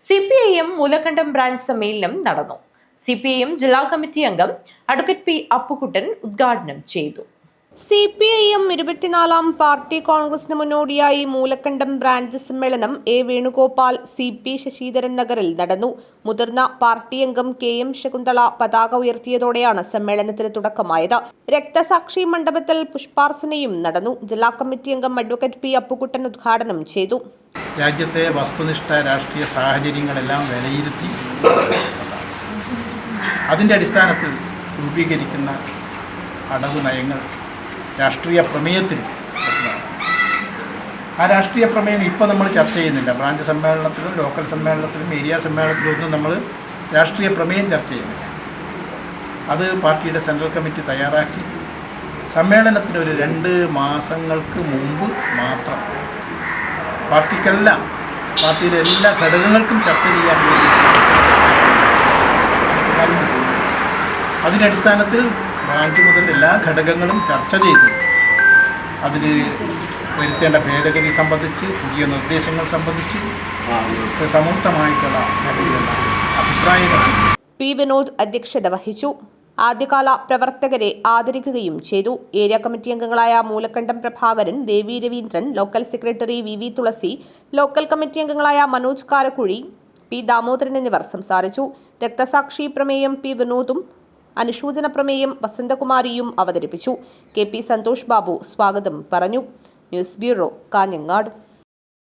CPIM Moolakandam branch സമ്മേളനം നടന്നു. CPIM ജില്ലാ കമ്മിറ്റി അംഗം അഡ്വക്കേറ്റ് പി അപ്പുക്കുട്ടൻ ഉദ്ഘാടനം ചെയ്തു. CPIM 24-ാം പാർട്ടി കോൺഗ്രസിന് മുന്നോടിയായി മൂലക്കണ്ടം ബ്രാഞ്ച് സമ്മേളനം എ വേണുഗോപാൽ CP ശശിധരൻ നഗറിൽ നടന്നു. മുതിർന്ന പാർട്ടി അംഗം KM ശകുന്തള പതാക ഉയർത്തിയതോടെയാണ് സമ്മേളനത്തിന് തുടക്കമായത്. രക്തസാക്ഷി മണ്ഡപത്തിൽ പുഷ്പാർച്ചനയും നടന്നു. ജില്ലാ കമ്മിറ്റി അംഗം അഡ്വക്കേറ്റ് പി അപ്പുക്കുട്ടൻ ഉദ്ഘാടനം ചെയ്തു. രാജ്യത്തെ വസ്തുനിഷ്ഠ രാഷ്ട്രീയ സാഹചര്യങ്ങളെല്ലാം വിലയിരുത്തി അതിൻ്റെ അടിസ്ഥാനത്തിൽ രൂപീകരിക്കുന്ന അടവ് നയങ്ങൾ രാഷ്ട്രീയ പ്രമേയത്തിൽ ആ രാഷ്ട്രീയ പ്രമേയം ഇപ്പോൾ നമ്മൾ ചർച്ച ചെയ്യുന്നില്ല. ബ്രാഞ്ച് സമ്മേളനത്തിലും ലോക്കൽ സമ്മേളനത്തിലും ഏരിയ സമ്മേളനത്തിലും ഒന്നും നമ്മൾ രാഷ്ട്രീയ പ്രമേയം ചർച്ച ചെയ്യുന്നില്ല. അത് പാർട്ടിയുടെ സെൻട്രൽ കമ്മിറ്റി തയ്യാറാക്കി സമ്മേളനത്തിന് ഒരു 2 മാസങ്ങൾക്ക് മുമ്പ് മാത്രം പാർട്ടിയിലെ എല്ലാ ഘടകങ്ങൾക്കും ചർച്ച ചെയ്യാൻ വേണ്ടി അതിനടിസ്ഥാനത്തിൽ ബ്രാഞ്ച് മുതൽ എല്ലാ ഘടകങ്ങളും ചർച്ച ചെയ്തു. അതിൽ വരുത്തേണ്ട ഭേദഗതി സംബന്ധിച്ച്, പുതിയ നിർദ്ദേശങ്ങൾ സംബന്ധിച്ച് സമൂർത്തമായിട്ടുള്ള അഭിപ്രായങ്ങൾ പി വിനോദ് അധ്യക്ഷത വഹിച്ചു. ആദ്യകാല പ്രവർത്തകരെ ആദരിക്കുകയും ചെയ്തു. ഏരിയ കമ്മിറ്റി അംഗങ്ങളായ മൂലക്കണ്ടം പ്രഭാകരൻ, ദേവി രവീന്ദ്രൻ, ലോക്കൽ സെക്രട്ടറി VV തുളസി, ലോക്കൽ കമ്മിറ്റി അംഗങ്ങളായ മനോജ് കാരക്കുഴി, P ദാമോദരൻ എന്നിവർ സംസാരിച്ചു. രക്തസാക്ഷി പ്രമേയം P വിനോദും അനുശോചന പ്രമേയം വസന്തകുമാരിയും അവതരിപ്പിച്ചു. KP സന്തോഷ് ബാബു സ്വാഗതം പറഞ്ഞു. News bureau, Kanhangad.